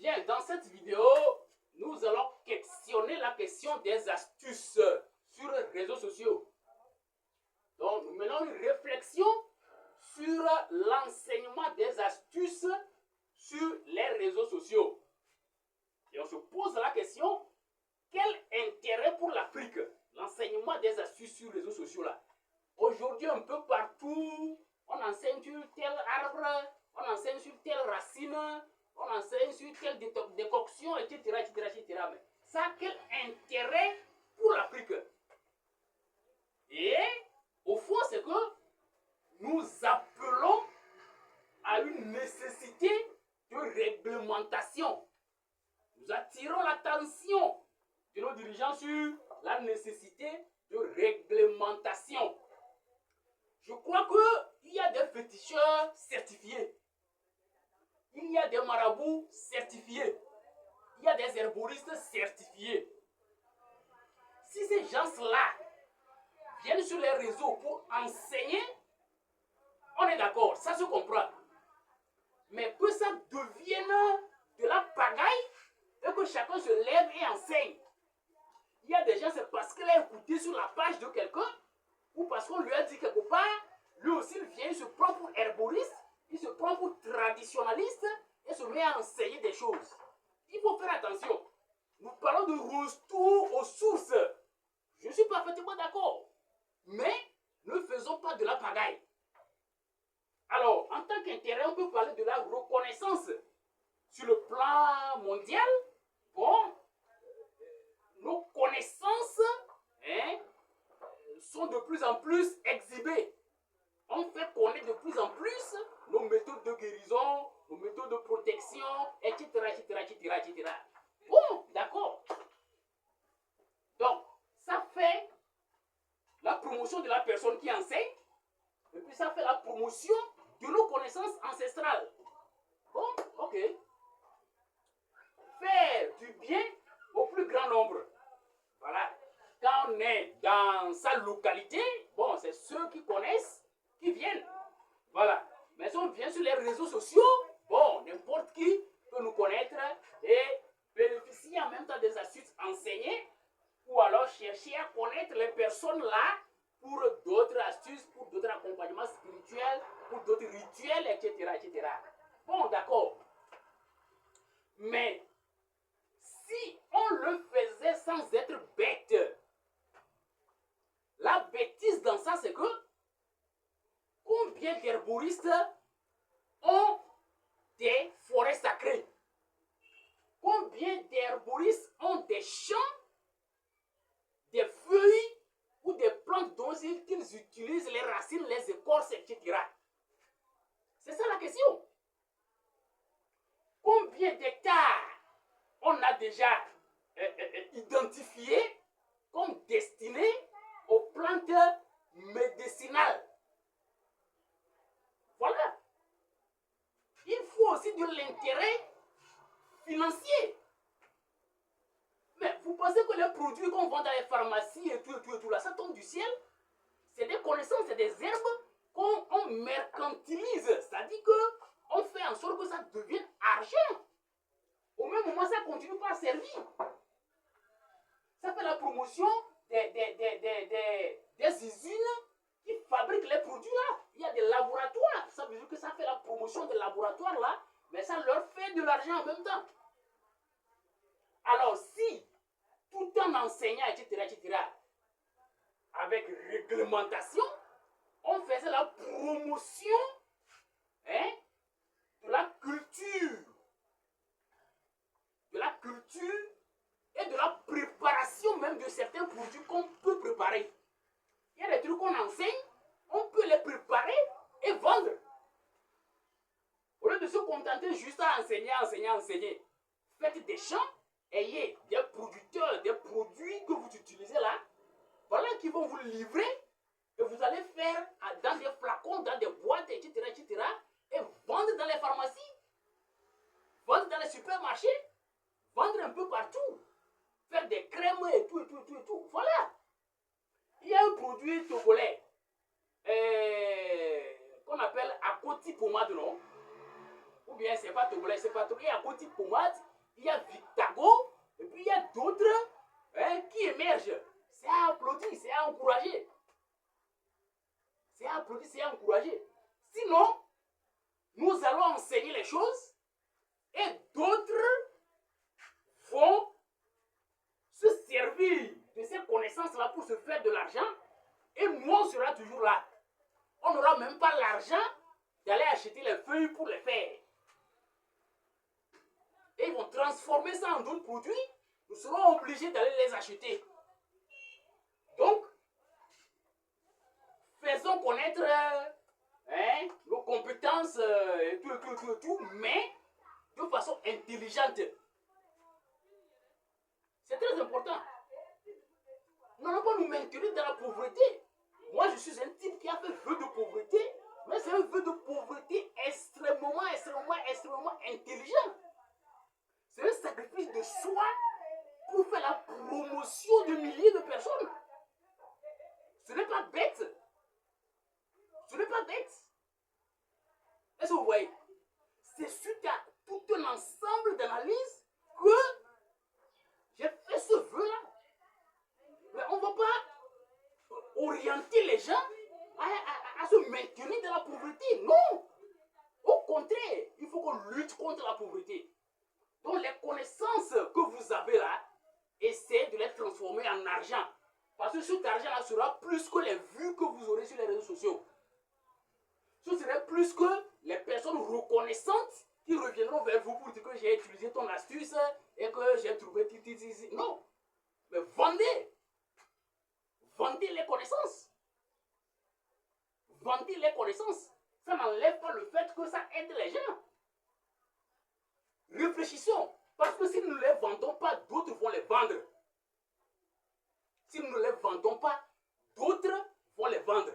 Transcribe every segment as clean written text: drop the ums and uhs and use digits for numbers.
Bien, dans cette vidéo, nous allons questionner la question des astuces sur les réseaux sociaux. Donc, nous menons une réflexion sur l'enseignement des astuces sur les réseaux sociaux. Et on se pose la question, quel intérêt pour l'Afrique, l'enseignement des astuces sur les réseaux sociaux là? Aujourd'hui, un peu partout, on enseigne sur tel arbre, on enseigne sur telle racine, on enseigne sur telle décoction, etc., etc. Mais ça a quel intérêt pour l'Afrique? Et au fond, c'est que nous appelons à une nécessité de réglementation. Nous attirons l'attention de nos dirigeants sur la nécessité de réglementation. Je crois qu'il y a des féticheurs certifiés. Il y a des marabouts certifiés. Il y a des herboristes certifiés. Si ces gens-là viennent sur les réseaux pour enseigner, on est d'accord, ça se comprend. Mais que ça devienne de la pagaille et que chacun se lève et enseigne. Il y a des gens, c'est parce qu'il a écouté sur la page de quelqu'un ou parce qu'on lui a dit quelque part, lui aussi il vient, il se prend pour herboriste, il se prend pour traditionnaliste et se met à enseigner des choses. Il faut faire attention. Nous parlons de retour aux sources. Je suis parfaitement d'accord. Mais ne faisons pas de la pagaille. Alors, en tant qu'intérêt, on peut parler de la reconnaissance. Sur le plan mondial, bon, nos connaissances sont de plus en plus exhibées. On fait connaître de plus en plus nos méthodes de guérison, nos méthodes de protection, etc. Bon, d'accord. Donc, ça fait la promotion de la personne qui enseigne, et puis ça fait la promotion de nos connaissances ancestrales. Bon, ok. Faire du bien au plus grand nombre. Voilà. Quand on est dans sa localité, bon, c'est ceux qui connaissent qui viennent. Voilà. Mais si on vient sur les réseaux sociaux, bon, n'importe qui peut nous connaître et bénéficier en même temps des astuces enseignées ou alors chercher à connaître les personnes là pour d'autres astuces, pour d'autres accompagnements spirituels, pour d'autres rituels, etc. Bon, d'accord. Mais si on le faisait sans être bête, la bêtise dans ça, c'est que combien d'herboristes ont des forêts sacrées? Combien d'herboristes ont des champs, des feuilles ou des plantes dont ils utilisent les racines, les écorces, etc. C'est ça la question. Combien d'hectares on a déjà identifiés comme destinés aux plantes médicinales? Voilà. Il faut aussi de l'intérêt financier. Mais vous pensez que les produits qu'on vend dans les pharmacies et tout là, ça tombe du ciel? C'est des connaissances, c'est des herbes qu'on mercantilise. C'est-à-dire qu'on fait en sorte que ça devienne argent. Au même moment, ça continue pas à servir. Ça fait la promotion des usines qui fabriquent les produits là. Il y a des laboratoires. Ça veut dire que ça fait la promotion des laboratoires là, mais ça leur fait de l'argent en même temps. Alors si, tout en enseignant, etc., avec réglementation, on faisait la promotion de la culture. De la culture et de la préparation même de certains produits qu'on peut préparer. Il y a des trucs qu'on enseigne, on peut les préparer et vendre. Au lieu de se contenter juste à enseigner, faites des champs, ayez des producteurs, des produits que vous utilisez là, voilà qui vont vous livrer et vous allez faire dans des flacons, dans des boîtes, etc. et vendre dans les pharmacies, vendre dans les supermarchés, vendre un peu partout, faire des crèmes et tout. Voilà. Il y a un produit togolais qu'on appelle Akoti Pomade, non? Ou bien c'est pas togolais, c'est pas togolais, Akoti Pomade. il y a Victago, et puis il y a d'autres qui émergent. C'est à applaudir, c'est à encourager. C'est à applaudir, c'est à encourager. Sinon, nous allons enseigner les choses et d'autres vont se servir de ces connaissances-là pour se faire de l'argent et nous, on sera toujours là. On n'aura même pas l'argent d'aller acheter les feuilles pour les faire. Et ils vont transformer ça en d'autres produits. Nous serons obligés d'aller les acheter. Donc, faisons connaître nos compétences et tout, mais de façon intelligente. C'est très important. Nous n'allons pas nous maintenir dans la pauvreté. Moi, je suis un type qui a fait vœu de pauvreté, mais c'est un vœu de pauvreté extrêmement intelligent. C'est un sacrifice de soi pour faire la promotion de milliers de personnes. Ce n'est pas bête. Ce n'est pas bête. Est-ce que vous voyez? C'est suite à tout un ensemble d'analyses que j'ai fait ce vœu-là. Mais on ne va pas orienter les gens à se maintenir dans la pauvreté. Non. Au contraire, il faut qu'on lutte contre la pauvreté. Donc les connaissances que vous avez là, essayez de les transformer en argent. Parce que cet argent-là sera plus que les vues que vous aurez sur les réseaux sociaux. Ce serait plus que les personnes reconnaissantes qui reviendront vers vous pour dire que j'ai utilisé ton astuce et que j'ai trouvé ici. Non. Mais vendez. Vendez les connaissances. Vendez les connaissances. Ça n'enlève pas le fait que ça aide les gens. Réfléchissons. Parce que si nous ne les vendons pas, d'autres vont les vendre. Si nous ne les vendons pas, d'autres vont les vendre.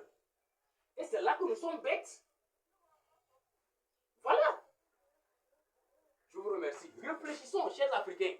Et c'est là que nous sommes bêtes. Voilà. Je vous remercie. Réfléchissons, chers Africains.